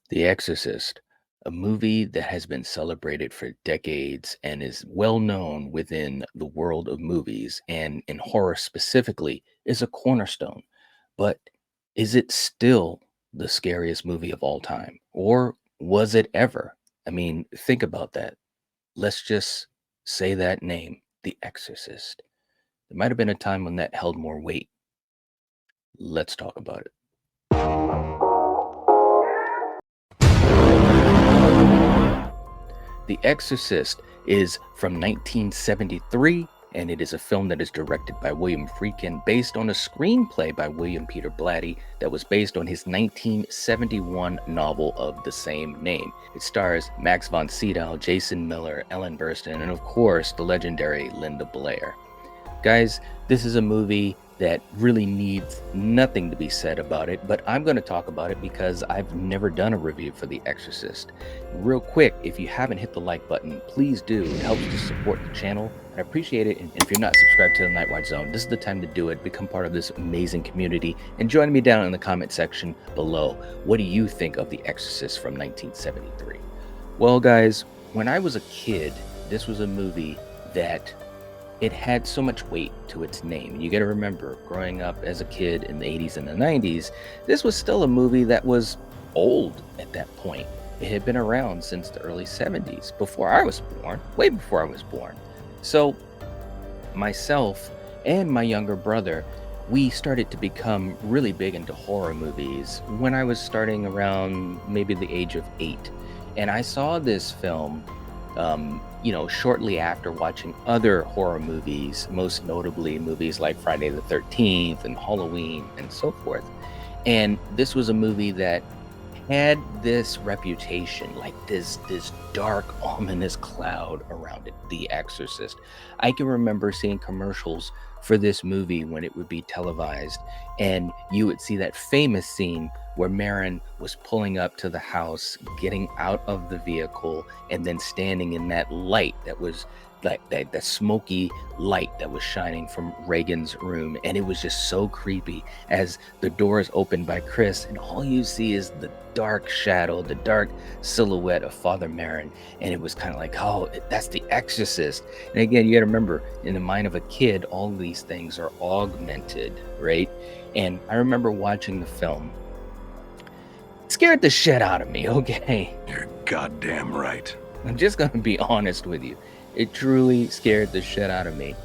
The Exorcist, a movie that has been celebrated for decades and is well known within the world of movies and in horror specifically, is a cornerstone. But is it still the scariest movie of all time? Or was it ever? I mean, think about that. Let's just say that name, The Exorcist. There might have been a time when that held more weight. Let's talk about it. The Exorcist is from 1973, and it is a film that is directed by William Friedkin, based on a screenplay by William Peter Blatty that was based on his 1971 novel of the same name. It stars Max von Sydow, Jason Miller, Ellen Burstyn, and of course, the legendary Linda Blair. Guys, this is a movie that really needs nothing to be said about it, but I'm going to talk about it because I've never done a review for The Exorcist. Real quick, if you haven't hit the like button, please do. It helps to support the channel. I appreciate it. And if you're not subscribed to the Nightwatch Zone, this is the time to do it. Become part of this amazing community and join me down in the comment section below. What do you think of The Exorcist from 1973? Well, guys, when I was a kid, this was a movie that it had so much weight to its name. And you got to remember, growing up as a kid in the 80s and the 90s, this was still a movie that was old at that point. It had been around since the early 70s, before I was born, way before I was born. So, myself and my younger brother, we started to become really big into horror movies when I was starting around maybe the age of 8. And I saw this film shortly after watching other horror movies, most notably movies like Friday the 13th and Halloween and so forth. And this was a movie that had this reputation, like this dark, ominous cloud around it, The Exorcist. I can remember seeing commercials for this movie when it would be televised, and you would see that famous scene where Marin was pulling up to the house, getting out of the vehicle, and then standing in that light that was like that smoky light that was shining from Reagan's room. And it was just so creepy as the door is opened by Chris, and all you see is the dark shadow, the dark silhouette of Father Marin. And it was kind of like, oh, that's the Exorcist. And again, you got to remember, in the mind of a kid, all of these things are augmented, right? And I remember watching the film. It scared the shit out of me, okay? You're goddamn right. I'm just going to be honest with you. It truly scared the shit out of me.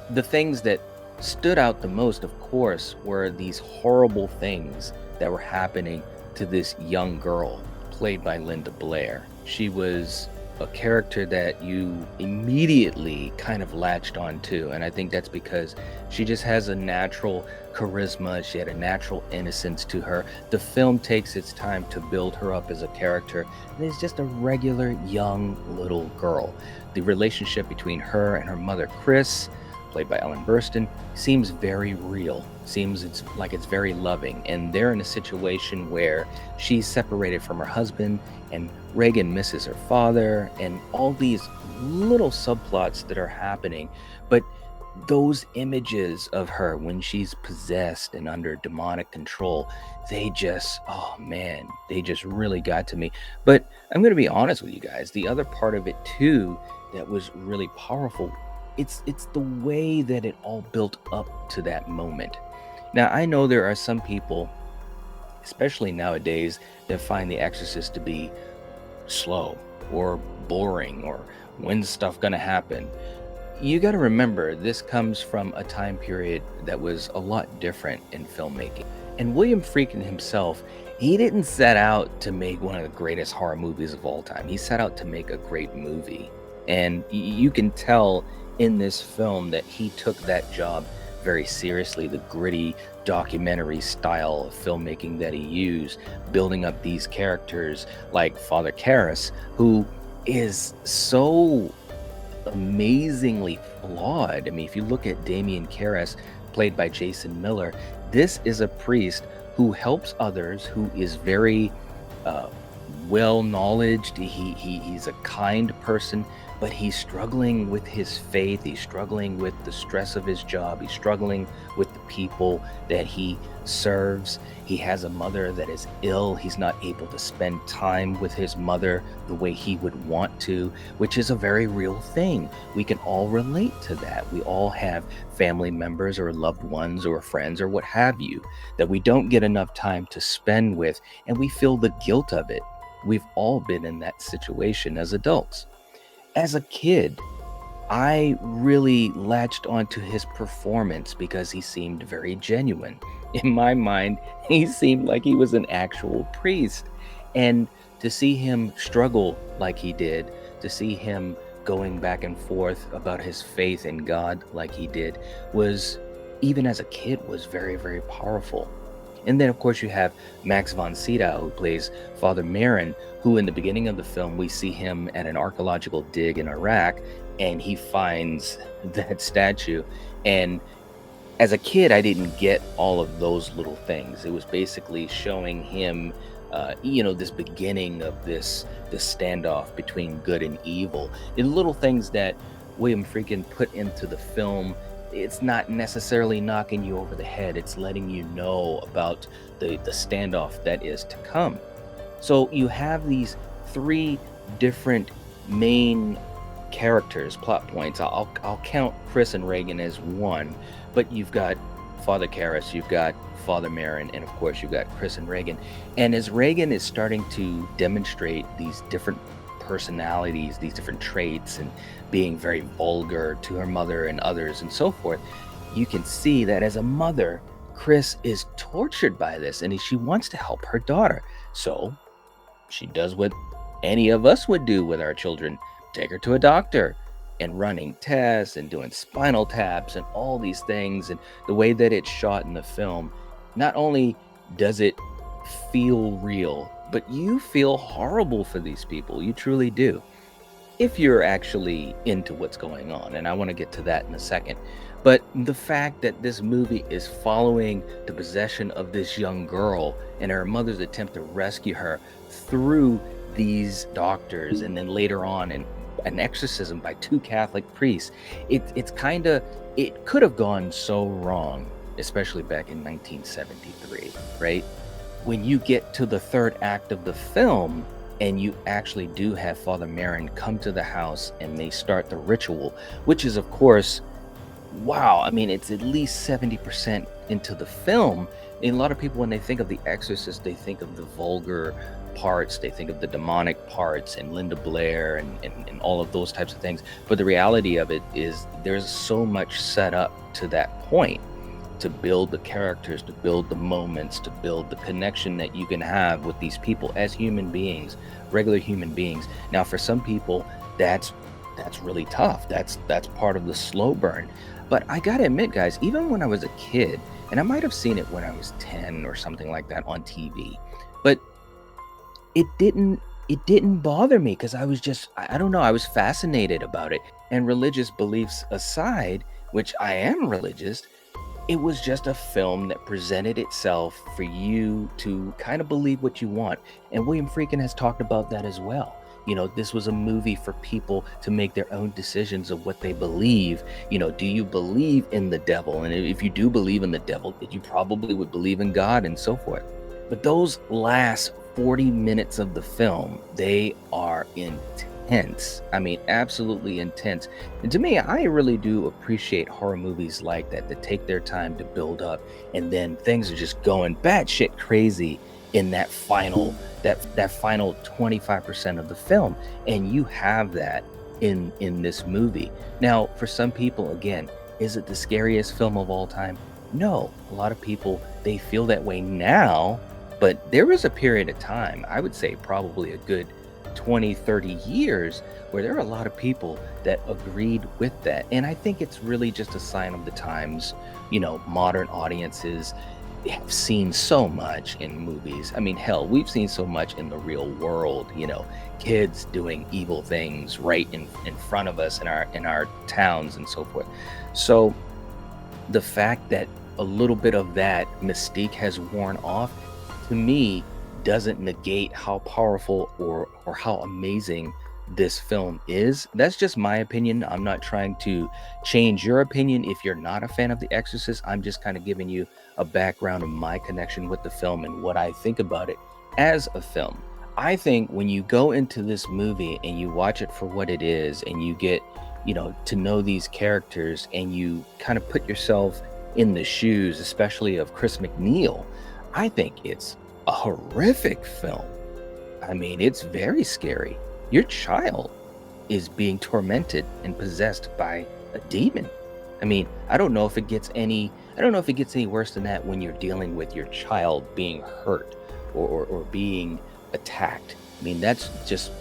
The things that stood out the most, of course, were these horrible things that were happening to this young girl played by Linda Blair. She was a character that you immediately kind of latched onto, and I think that's because she just has a natural charisma. She had a natural innocence to her. The film takes its time to build her up as a character, and is just a regular young little girl. The relationship between her and her mother, Chris, played by Ellen Burstyn, seems very real. Seems it's very loving, and they're in a situation where she's separated from her husband, and Reagan misses her father, and all these little subplots that are happening. But those images of her when she's possessed and under demonic control, they just, oh man, they just really got to me. But I'm going to be honest with you guys, the other part of it too that was really powerful, it's the way that it all built up to that moment. Now, I know there are some people, especially nowadays, that find The Exorcist to be slow or boring, or when's stuff gonna happen. You got to remember, this comes from a time period that was a lot different in filmmaking. And William Friedkin himself, he didn't set out to make one of the greatest horror movies of all time. He set out to make a great movie. And you can tell in this film that he took that job very seriously. The gritty documentary style of filmmaking that he used, building up these characters like Father Karras, who is so amazingly flawed. I mean, if you look at Damien Karras, played by Jason Miller, this is a priest who helps others, who is very well knowledged. He's a kind person, but he's struggling with his faith. He's struggling with the stress of his job. He's struggling with the people that he serves. He has a mother that is ill. He's not able to spend time with his mother the way he would want to, which is a very real thing. We can all relate to that. We all have family members or loved ones or friends or what have you that we don't get enough time to spend with, and we feel the guilt of it. We've all been in that situation as adults. As a kid, I really latched onto his performance because he seemed very genuine. In my mind, he seemed like he was an actual priest. And to see him struggle like he did, to see him going back and forth about his faith in God like he did, was, even as a kid, was very, very powerful. And then, of course, you have Max von Sydow, who plays Father Merrin, who in the beginning of the film, we see him at an archaeological dig in Iraq, and he finds that statue. And as a kid, I didn't get all of those little things. It was basically showing him, this beginning of this standoff between good and evil. The little things that William Friedkin put into the film. It's not necessarily knocking you over the head. It's letting you know about the standoff that is to come. So you have these three different main characters, plot points. I'll count Chris and Reagan as one, but you've got Father Karras, you've got Father Merrin, and of course you've got Chris and Reagan. And as Reagan is starting to demonstrate these different personalities, these different traits, and being very vulgar to her mother and others and so forth, you can see that as a mother, Chris is tortured by this, and she wants to help her daughter. So she does what any of us would do with our children: take her to a doctor, and running tests and doing spinal taps and all these things. And the way that it's shot in the film, not only does it feel real, but you feel horrible for these people. You truly do, if you're actually into what's going on. And I want to get to that in a second. But the fact that this movie is following the possession of this young girl and her mother's attempt to rescue her through these doctors, and then later on an exorcism by two Catholic priests, it could have gone so wrong, especially back in 1973, right? When you get to the third act of the film, and you actually do have Father Merrin come to the house and they start the ritual, which is, of course, wow. I mean, it's at least 70% into the film. And a lot of people, when they think of The Exorcist, they think of the vulgar parts, they think of the demonic parts and Linda Blair and all of those types of things. But the reality of it is there's so much set up to that point, to build the characters, to build the moments, to build the connection that you can have with these people as human beings, regular human beings. Now, for some people, that's really tough. That's part of the slow burn. But I gotta admit, guys, even when I was a kid, and I might have seen it when I was 10 or something like that on TV, but it didn't bother me, because I was just, I don't know, I was fascinated about it. And religious beliefs aside, which I am religious, it was just a film that presented itself for you to kind of believe what you want. And William Friedkin has talked about that as well. This was a movie for people to make their own decisions of what they believe. Do you believe in the devil? And if you do believe in the devil, you probably would believe in God and so forth. But those last 40 minutes of the film, they are intense. I mean, absolutely intense. And to me, I really do appreciate horror movies like that take their time to build up, and then things are just going batshit crazy in that final 25% of the film. And you have that in this movie. Now, for some people, again, is it the scariest film of all time? No. A lot of people, they feel that way now, but there was a period of time, I would say probably a good 20, 30 years, where there are a lot of people that agreed with that. And I think it's really just a sign of the times. Modern audiences have seen so much in movies. I mean, hell, we've seen so much in the real world, kids doing evil things right in front of us in our towns and so forth. So the fact that a little bit of that mystique has worn off, to me, doesn't negate how powerful or how amazing this film is. That's just my opinion. I'm not trying to change your opinion if you're not a fan of The Exorcist. I'm just kind of giving you a background of my connection with the film and what I think about it as a film. I think when you go into this movie and you watch it for what it is and you get, to know these characters and you kind of put yourself in the shoes, especially of Chris McNeil, I think it's a horrific film. I mean, it's very scary. Your child is being tormented and possessed by a demon. I mean, I don't know if it gets any worse than that when you're dealing with your child being hurt or being attacked. I mean, that's just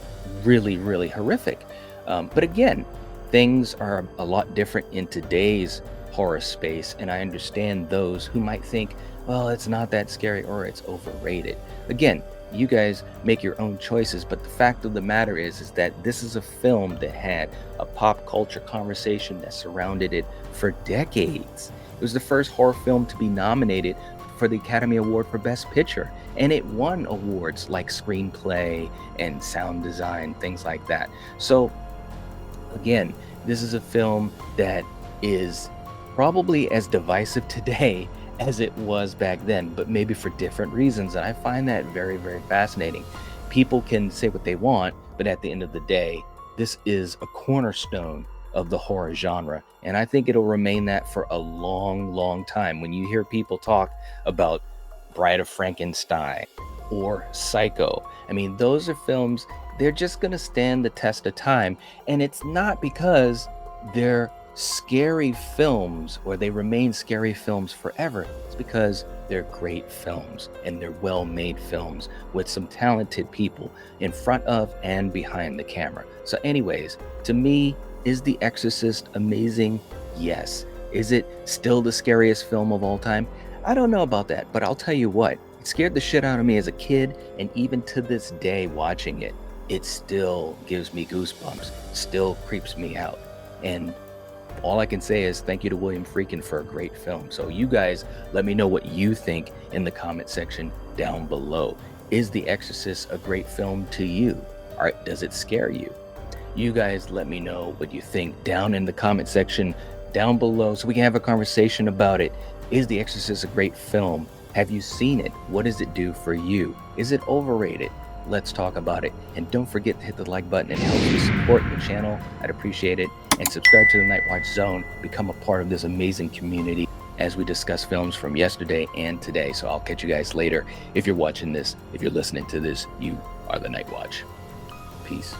really, really horrific. But again, things are a lot different in today's horror space, and I understand those who might think, well, it's not that scary or it's overrated. Again, you guys make your own choices, but the fact of the matter is that this is a film that had a pop culture conversation that surrounded it for decades. It was the first horror film to be nominated for the Academy Award for Best Picture, and it won awards like screenplay and sound design, things like that. So again, this is a film that is probably as divisive today as it was back then, but maybe for different reasons. And I find that very, very fascinating. People can say what they want, but at the end of the day, this is a cornerstone of the horror genre. And I think it'll remain that for a long, long time. When you hear people talk about Bride of Frankenstein or Psycho, I mean, those are films, they're just going to stand the test of time. And it's not because they're scary films or they remain scary films forever. It's because they're great films and they're well-made films with some talented people in front of and behind the camera. So anyways, to me, is The Exorcist amazing? Yes. Is it still the scariest film of all time? I don't know about that, but I'll tell you what, it scared the shit out of me as a kid, and even to this day watching it, it still gives me goosebumps, still creeps me out. And all I can say is thank you to William Friedkin for a great film. So you guys, let me know what you think in the comment section down below. Is The Exorcist a great film to you? Or does it scare you? You guys let me know what you think down in the comment section down below so we can have a conversation about it. Is The Exorcist a great film? Have you seen it? What does it do for you? Is it overrated? Let's talk about it. And don't forget to hit the like button and help me support the channel. I'd appreciate it. And subscribe to the Night Watch Zone. Become a part of this amazing community as we discuss films from yesterday and today. So I'll catch you guys later. If you're watching this, if you're listening to this, you are the Night Watch. Peace.